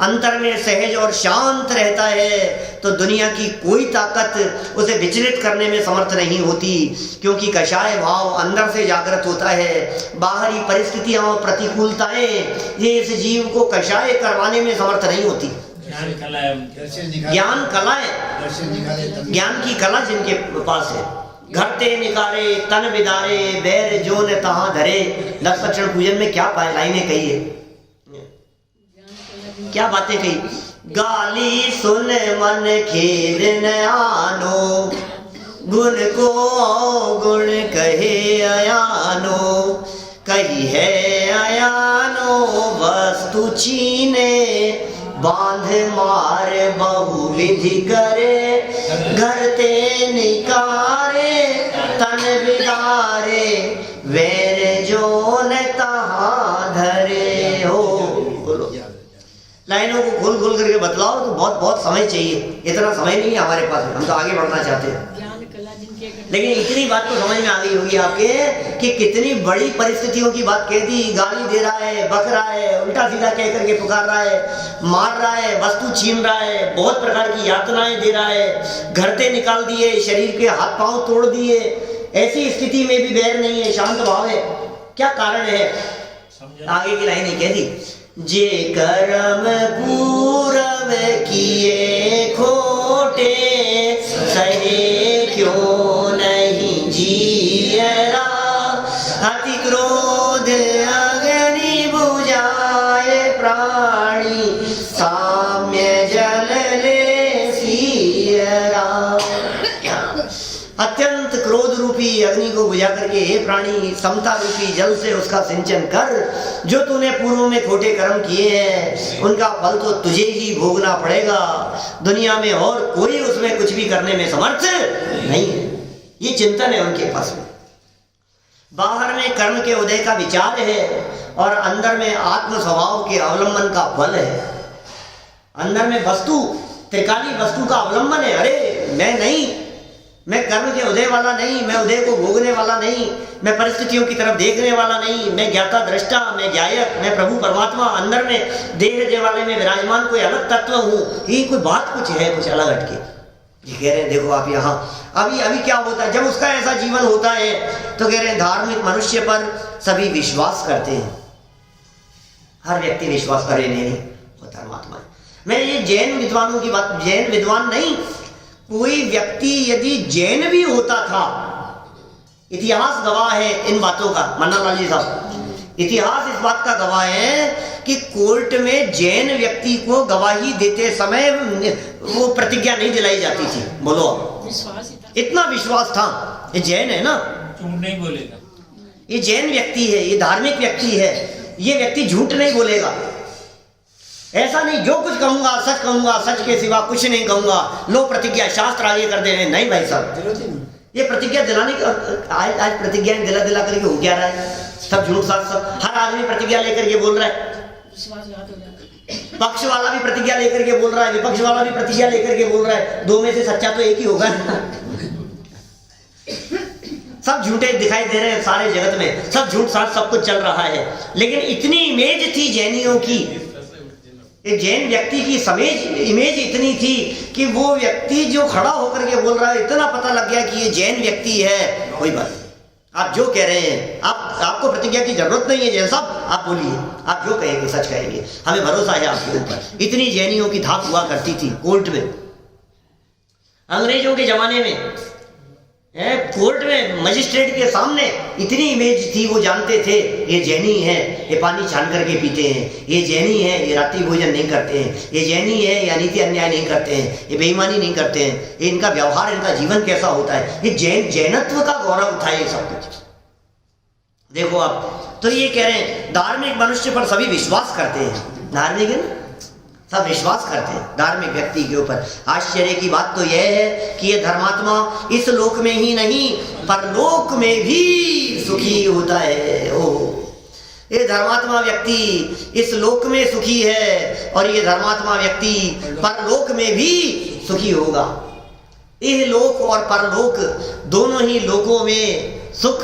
अंतर में सहज और शांत रहता है तो दुनिया की कोई ताकत उसे विचलित करने में समर्थ नहीं होती, क्योंकि कषाय भाव अंदर से जागृत होता है। बाहरी परिस्थितियां और प्रतिकूलताएं ये इस जीव को कषाय करवाने में समर्थ नहीं होती। ज्ञान कला है, ज्ञान कला है, ज्ञान की कला जिनके पास है। घरते निकारे तन विदारे बैर जो न तहां धरे। दक्षिण पूजन में क्या लाइनें कही है, क्या बातें कही। गाली सुन मन खेद न आनो, गुण को गुण कहे अयानो। कही है अयानो वस्तु छीने, बांध मार बहु विधि करे। घरते निकारे तन विदारे, वैर जो न तहां धरे हो। बोलो, लाइनों को खोल खोल करके बतलाओ तो बहुत समय चाहिए, इतना समय नहीं है हमारे पास, हम तो आगे बढ़ना चाहते हैं। लेकिन इतनी बात तो समझ में आ गई होगी आपके कि कितनी बड़ी परिस्थितियों की बात कह दी। गाली दे रहा है, बक रहा है, उल्टा सीधा कह करके पुकार रहा है, मार रहा है, वस्तु छीन रहा है, बहुत प्रकार की यातनाएं दे रहा है, घरते निकाल दिए, शरीर के हाथ पांव तोड़ दिए। ऐसी स्थिति में भी बैर नहीं है, शांत भाव है। क्या कारण है? आगे की लाइन कह दी, जे कर्म पूरब किए खोटे, सहे क्यों नहीं जियरा। अति क्रोध अग्नि बुझाए प्राणी, साम्य जल ले सियरा। अत्यंत क्रोध रूपी अग्नि को बुझा करके हे प्राणी, समता रूपी जल से उसका सिंचन कर। जो तूने पूर्व में खोटे कर्म किए हैं उनका फल तो तुझे ही भोगना पड़ेगा। दुनिया में और कोई उसमें कुछ भी करने में समर्थ नहीं है। ये चिंतन है उनके पास में। बाहर में कर्म के उदय का विचार है और अंदर में आत्म स्वभाव के अवलंबन का फल है। अंदर में वस्तु, त्रिकाली वस्तु का अवलंबन है। अरे मैं नहीं, मैं कर्म के उदय वाला नहीं, मैं उदय को भोगने वाला नहीं, मैं परिस्थितियों की तरफ देखने वाला नहीं, मैं ज्ञाता दृष्टा, मैं ज्ञायक, मैं प्रभु परमात्मा अंदर में देह दे वाले में विराजमान कोई अलग तत्व हूँ। ये कोई बात कुछ है, कुछ अलग हटके। ये कह रहे हैं देखो आप यहाँ अभी क्या होता है जब उसका ऐसा जीवन होता है तो कह रहे हैं धार्मिक मनुष्य पर सभी विश्वास करते हैं। हर व्यक्ति विश्वास करे नहीं वो धर्मात्मा है। मैं ये जैन विद्वानों की बात, जैन विद्वान नहीं, कोई व्यक्ति यदि जैन भी होता था, इतिहास गवाह है इन बातों का। मन्नालाल जी साहब, इतिहास इस बात का गवाह है कि कोर्ट में जैन व्यक्ति को गवाही देते समय वो प्रतिज्ञा नहीं दिलाई जाती थी। बोलो, इतना विश्वास था। ये जैन है ना, झूठ नहीं बोलेगा। ये जैन व्यक्ति है, ये धार्मिक व्यक्ति है, ये व्यक्ति झूठ नहीं बोलेगा। ऐसा नहीं जो कुछ कहूंगा सच के सिवा कुछ नहीं कहूंगा। लो प्रतिज्ञा, शास्त्र आगे कर दे रहे हैं। नहीं भाई साहब, ये प्रतिज्ञा दिलाने आज प्रतिज्ञा दिला करके हो क्या रहा है? सब झूठ साथ, सब हर आदमी प्रतिज्ञा लेकर के बोल रहा है। पक्ष वाला भी प्रतिज्ञा लेकर के बोल रहा है, विपक्ष वाला भी प्रतिज्ञा लेकर के बोल रहा है। दो में से सच्चा तो एक ही होगा। सब झूठे दिखाई दे रहे हैं सारे जगत में, सब झूठ साथ सब कुछ चल रहा है। लेकिन इतनी इमेज थी जैनियों की, एक जैन व्यक्ति की इमेज इतनी थी कि वो व्यक्ति जो खड़ा होकर के बोल रहा है, इतना पता लग गया कि ये जैन व्यक्ति है। कोई बात नहीं, आप जो कह रहे हैं, आपको प्रतिज्ञा की जरूरत नहीं है। जैन साहब आप बोलिए, आप जो कहेंगे सच कहेंगे, हमें भरोसा है आपके ऊपर। इतनी जैनियों की धाक हुआ करती थी कोर्ट में। अंग्रेजों के जमाने में कोर्ट में मजिस्ट्रेट के सामने इतनी इमेज थी, वो जानते थे ये जैनी है, ये पानी छान करके पीते हैं, ये जैनी है, ये रात्रि भोजन नहीं करते हैं, ये जैनी है, ये अनीति अन्याय नहीं करते हैं, ये बेईमानी नहीं करते हैं, ये इनका व्यवहार, इनका जीवन कैसा होता है। ये जैनत्व का गौरव था ये सब कुछ। देखो आप, तो ये कह रहे हैं धार्मिक मनुष्य पर सभी विश्वास करते हैं। धार्मिक है ना, सब विश्वास करते हैं धार्मिक व्यक्ति के ऊपर। आश्चर्य की बात तो यह है कि ये धर्मात्मा इस लोक में ही नहीं परलोक में भी सुखी होता है। ये धर्मात्मा व्यक्ति इस लोक में सुखी है और ये धर्मात्मा व्यक्ति परलोक में भी सुखी होगा। इहलोक और परलोक दोनों ही लोकों में सुख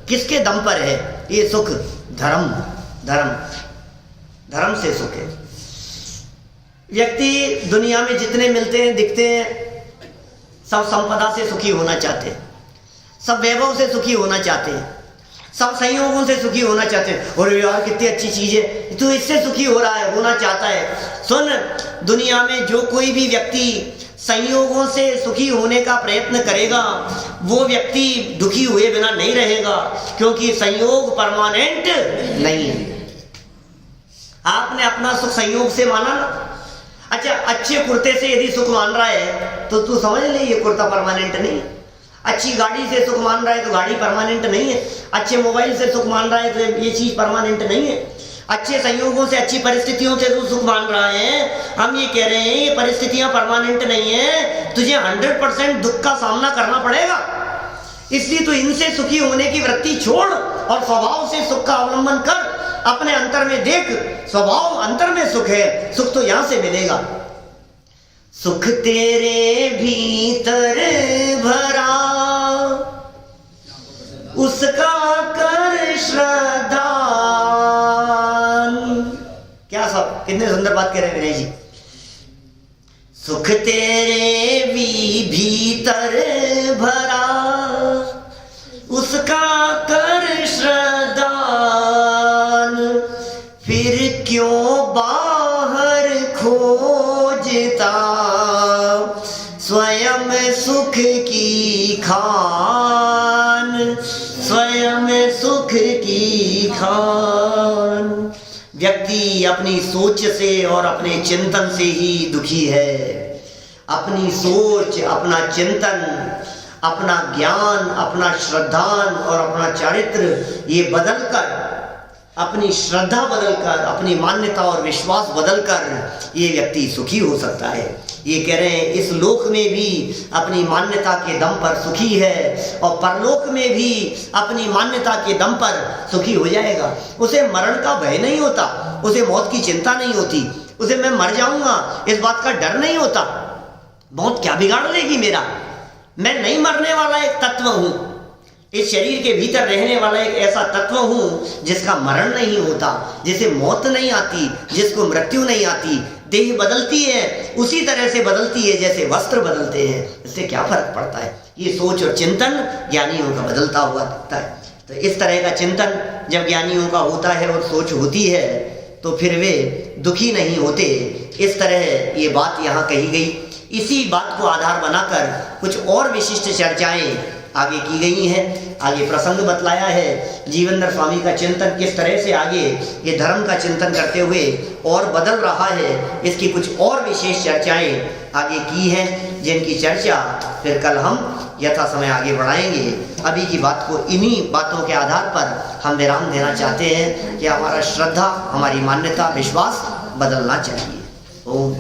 किसके दम पर है? ये सुख धर्म धर्म धर्म से सुख है। व्यक्ति दुनिया में जितने मिलते हैं दिखते हैं, सब संपदा से सुखी होना चाहते हैं, सब वैभव से सुखी होना चाहते हैं, सब संयोगों से सुखी होना चाहते हैं। और यार कितनी अच्छी चीज है, तू इससे सुखी हो रहा है, होना चाहता है। सुन, दुनिया में जो कोई भी व्यक्ति संयोगों से सुखी होने का प्रयत्न करेगा वो व्यक्ति दुखी हुए बिना नहीं रहेगा, क्योंकि संयोग परमानेंट नहीं है। आपने अपना सुख संयोग से माना ना। अच्छा, अच्छे कुर्ते से यदि सुख मान रहा है तो तू समझ ले ये कुर्ता परमानेंट नहीं है। अच्छी गाड़ी से सुख मान रहा है तो गाड़ी परमानेंट नहीं है। अच्छे मोबाइल से सुख मान रहा है तो ये चीज परमानेंट नहीं है। अच्छे संयोगों से, अच्छी परिस्थितियों से तू सुख मान रहा है, हम ये कह रहे हैं ये परिस्थितियां परमानेंट नहीं है, तुझे 100% दुख का सामना करना पड़ेगा। इसलिए तू इनसे सुखी होने की वृत्ति छोड़ और स्वभाव से सुख का अवलंबन कर। अपने अंतर में देख, स्वभाव अंतर में सुख है, सुख तो यहां से मिलेगा। सुख तेरे भीतर भरा उसका कर श्रद्धान। क्या सब कितने सुंदर बात कह रहे हैं विनय जी। सुख तेरे भी भीतर भरा उसका कर श्रद्धान, फिर क्यों बाहर खोजता स्वयं सुख की खान, स्वयं सुख की खान। व्यक्ति अपनी सोच से और अपने चिंतन से ही दुखी है। अपनी सोच, अपना चिंतन, अपना ज्ञान, अपना श्रद्धान और अपना चारित्र ये बदलकर, अपनी श्रद्धा बदलकर, अपनी मान्यता और विश्वास बदलकर ये व्यक्ति सुखी हो सकता है। ये कह रहे हैं इस लोक में भी अपनी मान्यता के दम पर सुखी है और परलोक में भी अपनी मान्यता के दम पर सुखी हो जाएगा। उसे मरण का भय नहीं होता, उसे मौत की चिंता नहीं होती, उसे मैं मर जाऊंगा इस बात का डर नहीं होता। मौत क्या बिगाड़ लेगी मेरा? मैं नहीं मरने वाला एक तत्व हूं, इस शरीर के भीतर रहने वाला एक ऐसा तत्व हूं जिसका मरण नहीं होता, जिसे मौत नहीं आती, जिसको मृत्यु नहीं आती। देह बदलती है उसी तरह से बदलती है जैसे वस्त्र बदलते हैं। इससे क्या फर्क पड़ता है? ये सोच और चिंतन ज्ञानियों का बदलता हुआ दिखता है। तो इस तरह का चिंतन जब ज्ञानियों का होता है और सोच होती है तो फिर वे दुखी नहीं होते। इस तरह ये बात यहाँ कही गई। इसी बात को आधार बनाकर कुछ और विशिष्ट चर्चाएं आगे की गई हैं। आगे प्रसंग बतलाया है जीवेंद्र स्वामी का चिंतन किस तरह से आगे ये धर्म का चिंतन करते हुए और बदल रहा है। इसकी कुछ और विशेष चर्चाएं आगे की हैं, जिनकी चर्चा फिर कल हम यथा समय आगे बढ़ाएंगे। अभी की बात को इन्हीं बातों के आधार पर हम विराम देना चाहते हैं कि हमारा श्रद्धा, हमारी मान्यता, विश्वास बदलना चाहिए। ओम।